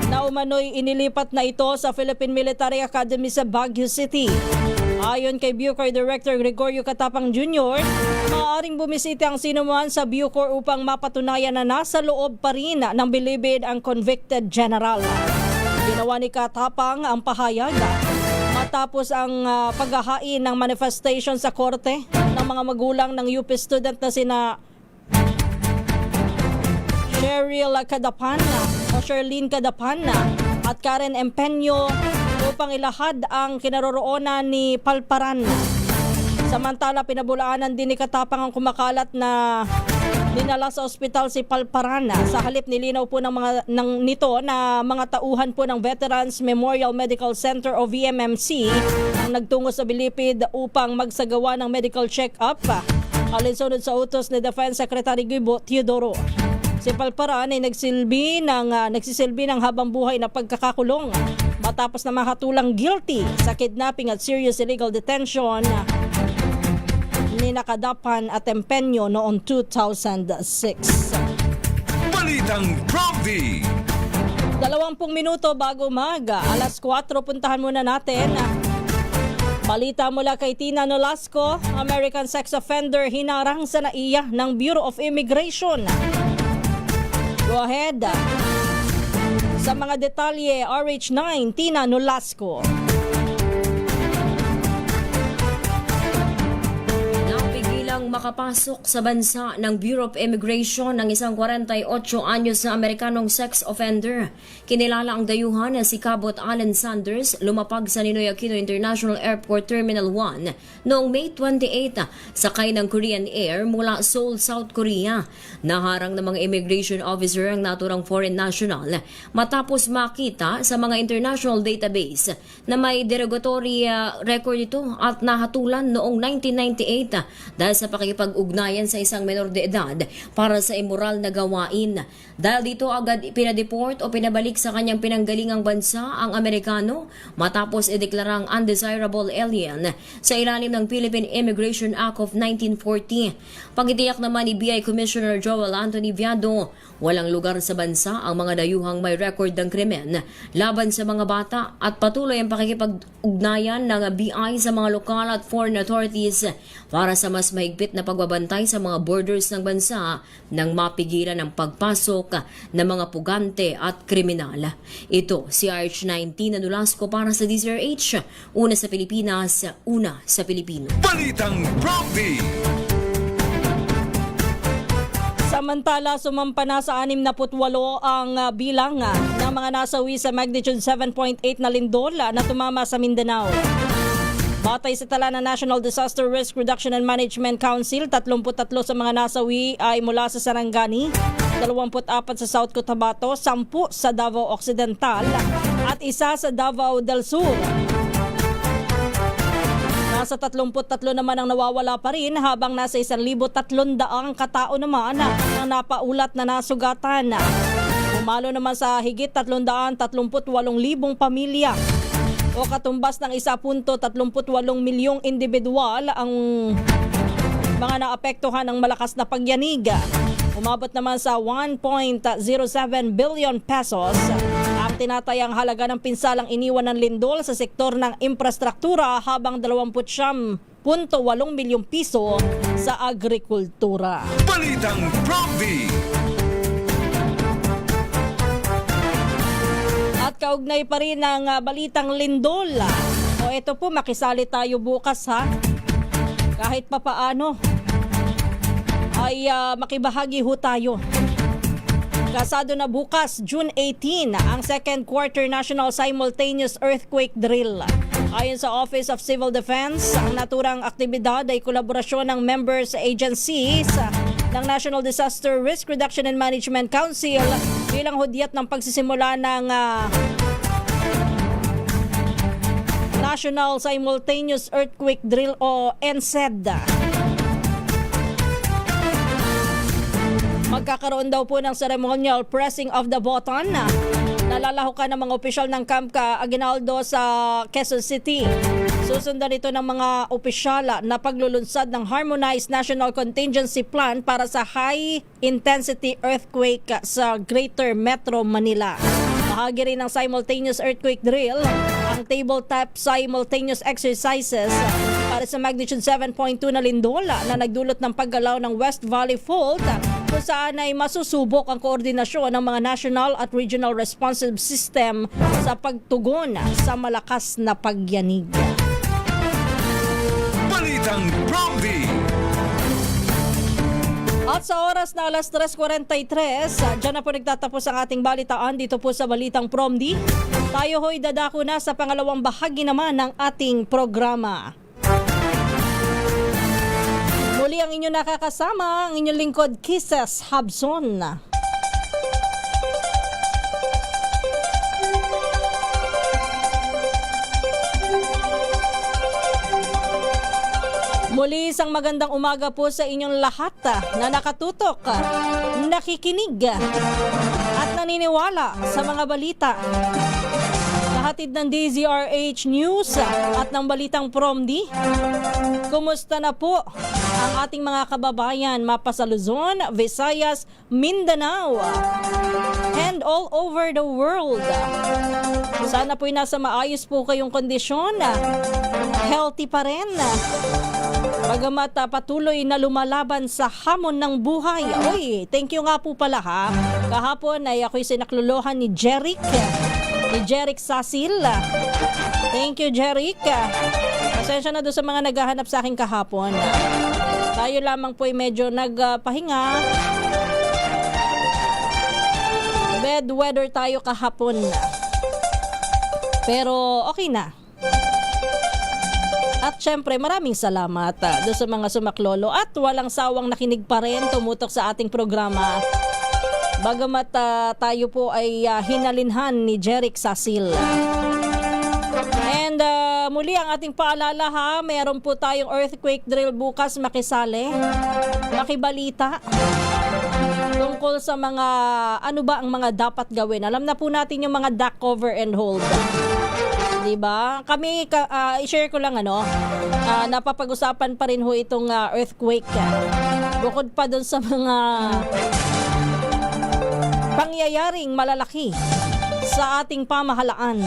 na umano'y inilipat na ito sa Philippine Military Academy sa Baguio City. Ayon kay Bucor Director Gregorio Catapang Jr., maaaring bumisita ang sinuman sa Bucor upang mapatunayan na nasa loob pa rin ng Bilibid ang convicted general. Ginawa ni Katapang ang pahayag matapos ang paghahain ng manifestation sa korte ng mga magulang ng UP student na sina Sherlyn Cadapana at Karen Empeño upang ilahad ang kinaroroonan ni Palparan. Samantala, pinabulaanan din ni Katapang ang kumakalat na dinala sa ospital si Palparan. Sa halip nilinaw po nito na mga tauhan po ng Veterans Memorial Medical Center o VMMC ang nagtungo sa Bilibid upang magsagawa ng medical check-up. Alinsunod sa utos ni Defense Secretary Guibo Teodoro. Si Palparan ay nagsisilbi ng habang buhay na pagkakakulong matapos na makatulang guilty sa kidnapping at serious illegal detention ni Nakadapan at Empeño noong 2006. Balitang Prompty. 20 minuto bago umaga, alas 4, puntahan muna natin. Balita mula kay Tina Nolasco, American sex offender hinarang sa NAIA ng Bureau of Immigration. Go ahead. Sa mga detalye, RH9, Tina Nolasco. Makapasok sa bansa ng Bureau of Immigration ng isang 48 anyos na Amerikanong sex offender. Kinilala ang dayuhan na si Cabot Allen Sanders, lumapag sa Ninoy Aquino International Airport Terminal 1 noong May 28 sakay ng Korean Air mula Seoul, South Korea. Naharang ng mga immigration officer ang naturang foreign national matapos makita sa mga international database na may derogatory record ito at nahatulan noong 1998 dahil sa pakikipag-ugnayan sa isang menor de edad para sa immoral na gawain. Dahil dito agad pinadeport o pinabalik sa kanyang pinanggalingang bansa ang Amerikano matapos ideklarang undesirable alien sa ilalim ng Philippine Immigration Act of 1940. Pagitiyak naman ni BI Commissioner Joel Anthony Viado, walang lugar sa bansa ang mga dayuhang may record ng krimen laban sa mga bata at patuloy ang pakikipag-ugnayan ng BI sa mga lokal at foreign authorities para sa mas mahigpit na pagbabantay sa mga borders ng bansa nang mapigilan ang pagpasok ng mga pugante at kriminal. Ito si RH19 na Nolasco para sa DZRH, una sa Pilipinas, una sa Pilipino. Balitang Prompty. Sa Samantala, sumampa na sa 68 ang bilang ng mga nasawi sa magnitude 7.8 na lindol na tumama sa Mindanao. Batay sa tala ng National Disaster Risk Reduction and Management Council, 33 sa mga nasawi ay mula sa Sarangani, 24 sa South Cotabato, 10 sa Davao Occidental at 1 sa Davao del Sur. Nasa 33 naman ang nawawala pa rin habang nasa 1,300 katao naman ang napaulat na nasugatan. Umalo naman sa higit 338,000 pamilya o katumbas ng 1.38 milyong individual ang mga naapektuhan ng malakas na pagyanig. Umabot naman sa 1.07 billion pesos ang tinatayang halaga ng pinsalang iniwan ng lindol sa sektor ng infrastruktura habang 29.8 milyong piso sa agrikultura. Balitang Prompty. At kaugnay pa rin ng balitang lindol. O ito po, makisali tayo bukas ha. Kahit papaano ay makibahagi ho tayo. Kasado na bukas, June 18, ang second quarter National Simultaneous Earthquake Drill. Ayon sa Office of Civil Defense, ang naturang aktibidad ay kolaborasyon ng members agencies ng National Disaster Risk Reduction and Management Council bilang hudyat ng pagsisimula ng National Simultaneous Earthquake Drill o NSED. Magkakaroon daw po ng ceremonial pressing of the button na nalalahukan ng mga opisyal ng Camca Aguinaldo sa Quezon City. Susundan ito ng mga opisyal na paglulunsad ng Harmonized National Contingency Plan para sa high-intensity earthquake sa Greater Metro Manila. Bahagi rin ng simultaneous earthquake drill ang tabletop simultaneous exercises para sa magnitude 7.2 na lindol na nagdulot ng paggalaw ng West Valley Fault kung saan ay masusubok ang koordinasyon ng mga national at regional responsive system sa pagtugon sa malakas na pagyanig. Balitang Prompty. At sa oras na alas 3:43, dyan na po nagtatapos ang ating balitaan dito po sa Balitang Prompty. Tayo ho'y dadako na sa pangalawang bahagi naman ng ating programa. Muli ang inyong nakakasama, ang inyong lingkod, Kisses Habson. Muli isang magandang umaga po sa inyong lahat na nakatutok, nakikinig at naniniwala sa mga balita. Nahatid ng DZRH News at ng Balitang Prompty. Kumusta na po ang ating mga kababayan mapa sa Luzon, Visayas, Mindanao, and all over the world? Sana po'y nasa maayos po kayong kondisyon, healthy pa rin, bagamat patuloy na lumalaban sa hamon ng buhay. Oy, thank you nga po pala ha. Kahapon ay ako'y sinaklolohan ni Jeric Sasil. Thank you, Jeric. Pasensya na doon sa mga naghahanap sa akin kahapon. Tayo lamang po ay medyo nagpahinga. Bad weather tayo kahapon. Pero okay na. At syempre maraming salamat doon sa mga sumaklolo at walang sawang nakinig pa rin, tumutok sa ating programa. Bagamat tayo po ay hinalinhan ni Jeric Sasil. And muli ang ating paalala ha, meron po tayong earthquake drill bukas, makisali, makibalita tungkol sa mga ano ba ang mga dapat gawin. Alam na po natin yung mga duck cover and hold. Diba? Kami, i-share ko lang napapag-usapan pa rin ho itong earthquake. Bukod pa dun sa mga pangyayaring malalaki sa ating pamahalaan.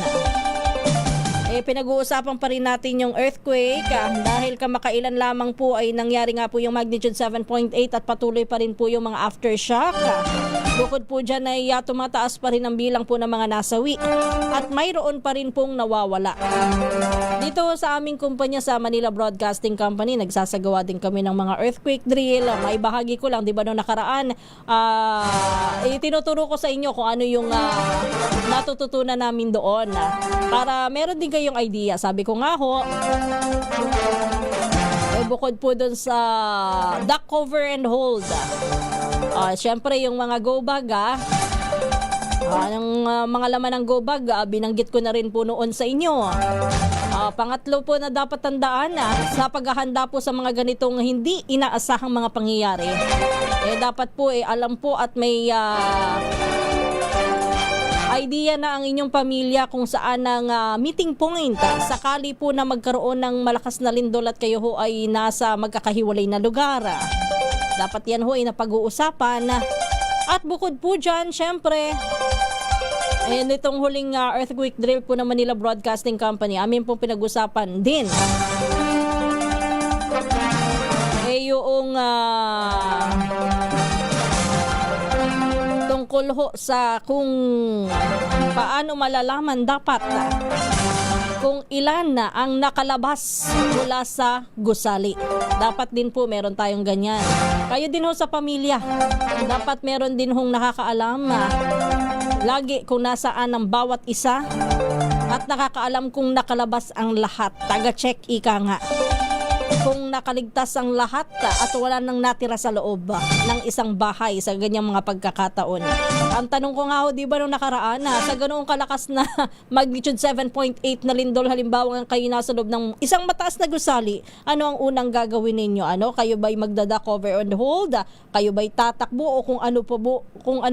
Pinag-uusapan pa rin natin yung earthquake dahil kamakailan lamang po ay nangyari nga po yung magnitude 7.8 at patuloy pa rin po yung mga aftershock Bukod po dyan ay tumataas pa rin ang bilang po ng mga nasawi at mayroon pa rin pong nawawala. Dito sa aming kumpanya sa Manila Broadcasting Company, nagsasagawa din kami ng mga earthquake drill. May bahagi ko lang, di ba noong nakaraan, tinuturo ko sa inyo kung ano yung natututunan namin doon. Para meron din kayong idea. Sabi ko nga ho, bukod po doon sa duck cover and hold. Siyempre yung mga go bag, yung mga laman ng go bag, binanggit ko na rin po noon sa inyo. Pangatlo po na dapat tandaan sa paghahanda po sa mga ganitong hindi inaasahang mga pangyayari. Dapat po alam po at may idea na ang inyong pamilya kung saan ang meeting point sakali po na magkaroon ng malakas na lindol at kayo ho ay nasa magkakahiwalay na lugar. Dapat yan ho ay napag-uusapan. At bukod po dyan, syempre, nitong huling earthquake drill po ng Manila Broadcasting Company, amin pong pinag-usapan din yung tungkol ho sa kung paano malalaman dapat kung ilan na ang nakalabas mula sa gusali. Dapat din po meron tayong ganyan. Kayo din ho sa pamilya, dapat meron din hong nakakaalam lagi kung nasaan ang bawat isa at nakakaalam kung nakalabas ang lahat. Taga-check ika nga. Kung nakaligtas ang lahat at wala nang natira sa loob ng isang bahay sa ganyang mga pagkakataon. Ang tanong ko nga ho, di ba nung nakaraan sa ganoong kalakas na magnitude 7.8 na lindol, halimbawa kayo nasa loob ng isang mataas na gusali, ano ang unang gagawin ninyo? Kayo ba'y magdada cover and hold? Kayo ba'y tatakbo o kung ano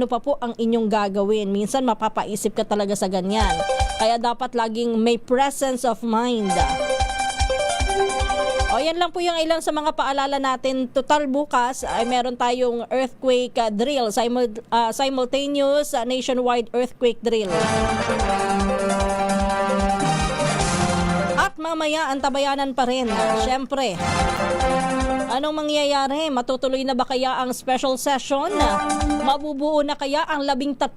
pa po ang inyong gagawin? Minsan mapapaisip ka talaga sa ganyan. Kaya dapat laging may presence of mind. Yan lang po yung ilan sa mga paalala natin. Total bukas ay meron tayong earthquake drill, simultaneous nationwide earthquake drill. At mamaya antabayanan pa rin. Siyempre, anong mangyayari? Matutuloy na ba kaya ang special session? Mabubuo na kaya ang 13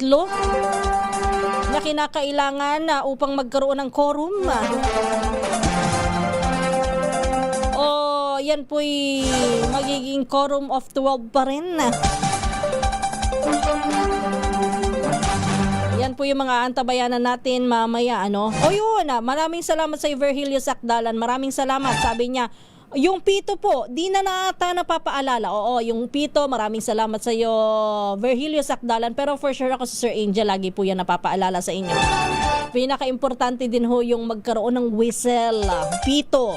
na kinakailangan upang magkaroon ng quorum? Yan po'y magiging quorum of 12 pa rin. Yan po yung mga antabayanan natin mamaya, yun, maraming salamat sa Virgilio Sakdalan. Maraming salamat. Sabi niya, yung Pito po, di na nata napapaalala. Oo, yung Pito, maraming salamat sa iyo, Virgilio Sakdalan. Pero for sure ako si Sir Angel, lagi po yan napapaalala sa inyo. Pinaka-importante din ho yung magkaroon ng whistle, Pito.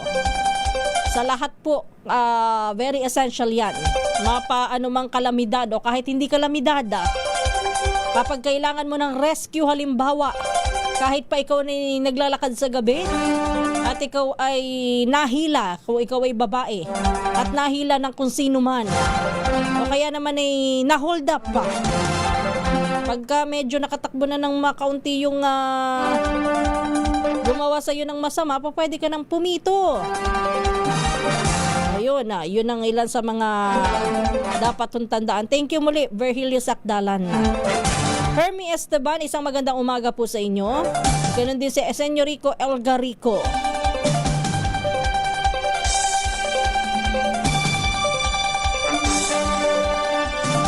Sa lahat po, very essential yan. Anumang kalamidad o kahit hindi kalamidad. Kapag kailangan mo ng rescue, halimbawa, kahit pa ikaw ay naglalakad sa gabi at ikaw ay nahila, kung ikaw ay babae, at nahila ng kung sino man, o kaya naman ay na-hold up pa. Pagka medyo nakatakbo na ng makaunti yung gumawa sa'yo ng masama, pwede ka nang pumito. Ayun, yun ang ilan sa mga dapat tandaan. Thank you muli, Virgilio Sakdalan. Hermie Esteban, isang magandang umaga po sa inyo. Ganun din si Señorico Elgarico.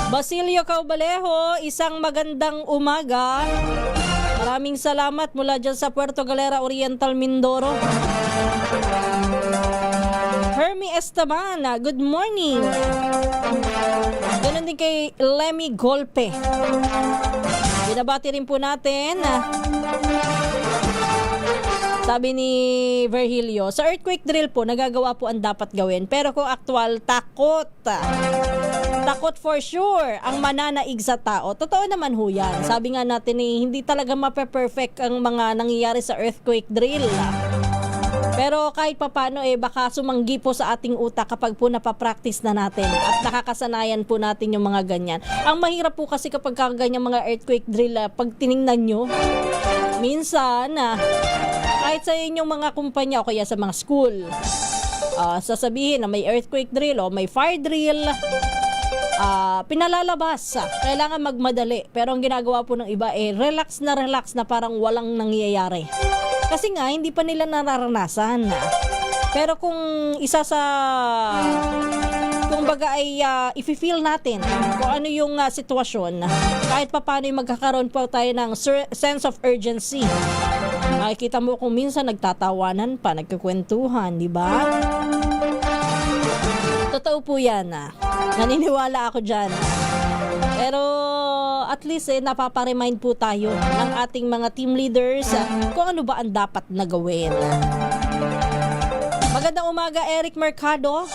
Basilio Caubalejo, isang magandang umaga. Maraming salamat mula dyan sa Puerto Galera Oriental, Mindoro. Hermie Esteban, good morning. Ganun din kay Lemmy Golpe. Binabati rin po natin. Sabi ni Virgilio, sa earthquake drill po, nagagawa po ang dapat gawin. Pero kung actual, takot. Takot for sure ang mananaig sa tao. Totoo naman ho yan. Sabi nga natin hindi talaga mape-perfect ang mga nangyayari sa earthquake drill. Pero kahit papano baka sumanggi po sa ating utak kapag po napapractice na natin at nakakasanayan po natin yung mga ganyan. Ang mahirap po kasi kapag ganyan mga earthquake drill, pag tiningnan nyo, minsan, kahit sa inyong mga kumpanya o kaya sa mga school, sasabihin na may earthquake drill o may fire drill, pinalalabas. Kailangan magmadali. Pero ang ginagawa po ng iba relax na parang walang nangyayari. Kasi nga, hindi pa nila nararanasan. Pero kung isa sa kumbaga ay i-feel natin kung ano yung sitwasyon, kahit pa paano magkakaroon po tayo ng sense of urgency. Makikita mo kung minsan nagtatawanan pa, nagkukwentuhan, di ba? Totoo po yan. Naniniwala ako dyan. Pero at least napaparemind po tayo ng ating mga team leaders kung ano ba ang dapat na gawin. Magandang umaga, Eric Mercado.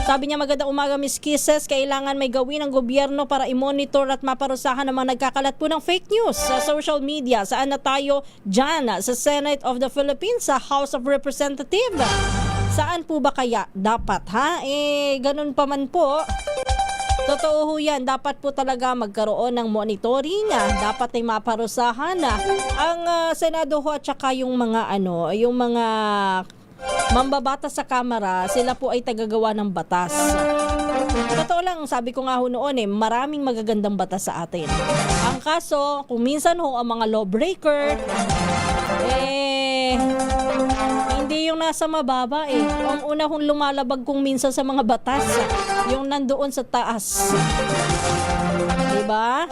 Sabi niya, magandang umaga, Miss Kisses. Kailangan may gawin ng gobyerno para i-monitor at maparusahan ng mga nagkakalat po ng fake news sa social media. Saan na tayo dyan? Sa Senate of the Philippines, sa House of Representatives. Saan po ba kaya dapat, ha? Ganun pa man po. Totoo ho yan. Dapat po talaga magkaroon ng monitoring. Dapat ay maparusahan ang Senado ho at saka yung mga yung mga mambabatas sa Kamara, sila po ay tagagawa ng batas. Totoo lang, sabi ko nga ho noon maraming magagandang batas sa atin. Ang kaso, kung minsan ho ang mga lawbreaker, hindi yung nasa mababa Ang una hong lumalabag kung minsan sa mga batas, yung nandoon sa taas. Diba?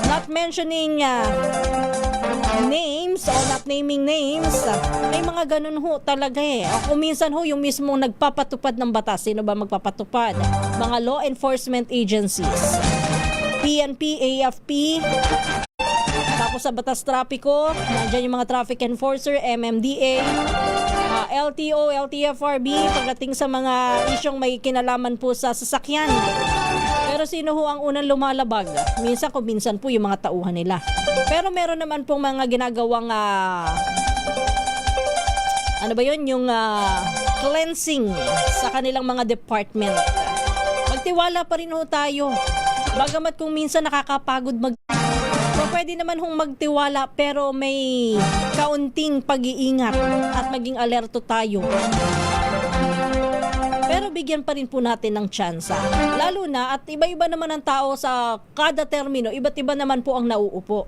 Not mentioning names or not naming names, may mga ganun ho talaga Kung minsan ho yung mismong nagpapatupad ng batas, sino ba magpapatupad? Mga law enforcement agencies, PNP, AFP, tapos sa batas trapiko, nandiyan yung mga traffic enforcer, MMDA, LTO, LTFRB, pagdating sa mga isyong may kinalaman po sa sasakyan. Pero sino ho ang unang lumalabag? Minsan kung minsan po yung mga tauhan nila. Pero meron naman pong mga ginagawang yung cleansing sa kanilang mga department. Magtiwala pa rin ho tayo. Bagamat kung minsan nakakapagod pwede naman hong magtiwala pero may kaunting pag-iingat at maging alerto tayo. Pero bigyan pa rin po natin ng tsansa. Lalo na at iba-iba naman ang tao sa kada termino, iba't iba naman po ang nauupo.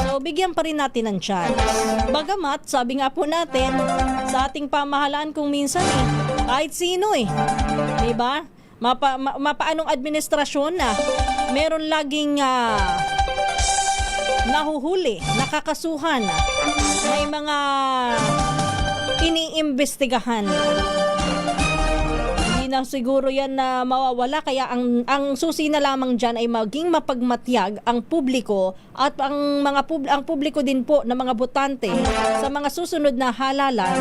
So bigyan pa rin natin ng chance. Bagamat sabi nga po natin sa ating pamahalaan kung minsan kahit sino diba? Mapaanong administrasyon meron laging nahuhuli, nakakasuhan, may mga iniimbestigahan. Hindi na siguro yan na mawawala, kaya ang susi na lamang dyan ay maging mapagmatyag ang publiko at ang publiko din po ng mga botante sa mga susunod na halalan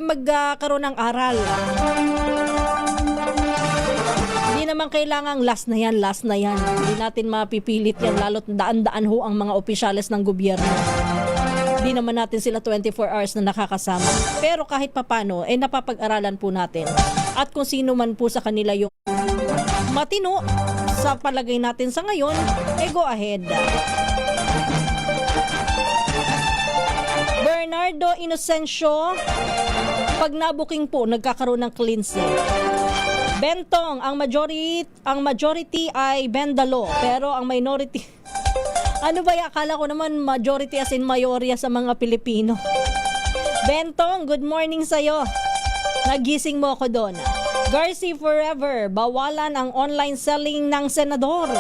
magkaroon ng aral. Hindi naman kailangang last na yan. Hindi natin mapipilit yan, lalo't daan-daan ho ang mga opisyales ng gobyerno. Hindi naman natin sila 24 hours na nakakasama. Pero kahit papano, napapag-aralan po natin. At kung sino man po sa kanila yung matino sa palagay natin sa ngayon, go ahead. Bernardo Inocencio, pag nabuking po, nagkakaroon ng cleansing. Bentong, ang majority ay Bendalo, pero ang minority ano ba, akala ko naman majority as in mayorya sa mga Pilipino. Bentong, good morning sa'yo. Nagising mo ako doon. Garci forever, bawalan ang online selling ng senador.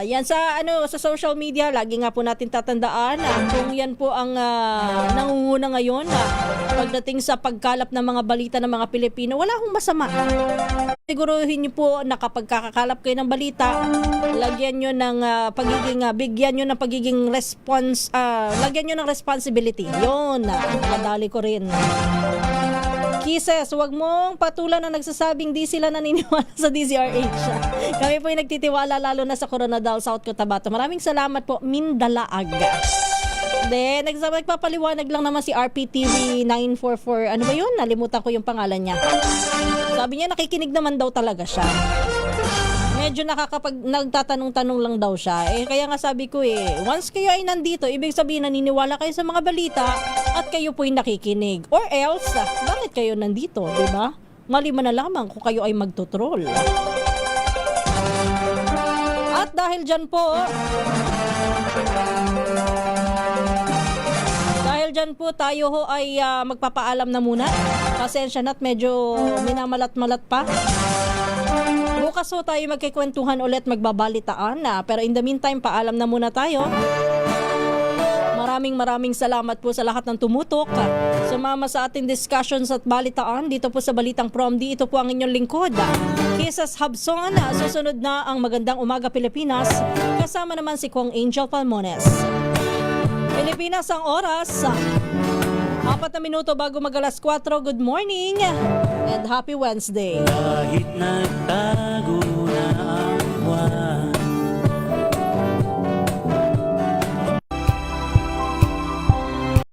Yan sa sa social media, lagi nga po natin tatandaan kung yan po ang nangunguna ngayon pagdating sa pagkalap ng mga balita ng mga Pilipino, wala akong masama. Siguruhin niyo po na kapag kakakalap kayo ng balita, lagyan niyo ng bigyan niyo ng pagiging lagyan niyo ng responsibility. Yon, madali ko rin. Kisses, wag mong patulan na nagsasabing di sila naniniwala sa DZRH. Kami po yung nagtitiwala lalo na sa Coronadal, South Cotabato. Maraming salamat po, Mindalaag. Then, nagpapaliwanag lang naman si RPTV 944. Ano ba yun? Nalimutan ko yung pangalan niya. Sabi niya, nakikinig naman daw talaga siya. Medyo nagtatanong-tanong lang daw siya. Kaya nga sabi ko once kayo ay nandito, ibig sabihin naniniwala kayo sa mga balita at kayo po'y nakikinig. Or else, bakit kayo nandito, di ba? maliban na lamang kung kayo ay magtutrol. At dahil dyan po tayo ho ay magpapaalam na muna. Pasensya na't medyo minamalat-malat pa. Bukas ho tayo magkikwentuhan ulit, magbabalitaan na. Pero in the meantime, paalam na muna tayo. Maraming salamat po sa lahat ng tumutok. Sumama sa ating discussions at balitaan dito po sa Balitang Promdi. Ito po ang inyong lingkod, Kisas Habson. Susunod na ang Magandang Umaga Pilipinas. Kasama naman si Kong Angel Palmones. Pilipinas ang oras. 4 na minuto bago mag-alas 4. Good morning and happy Wednesday. Kahit nagtago na ang buwan,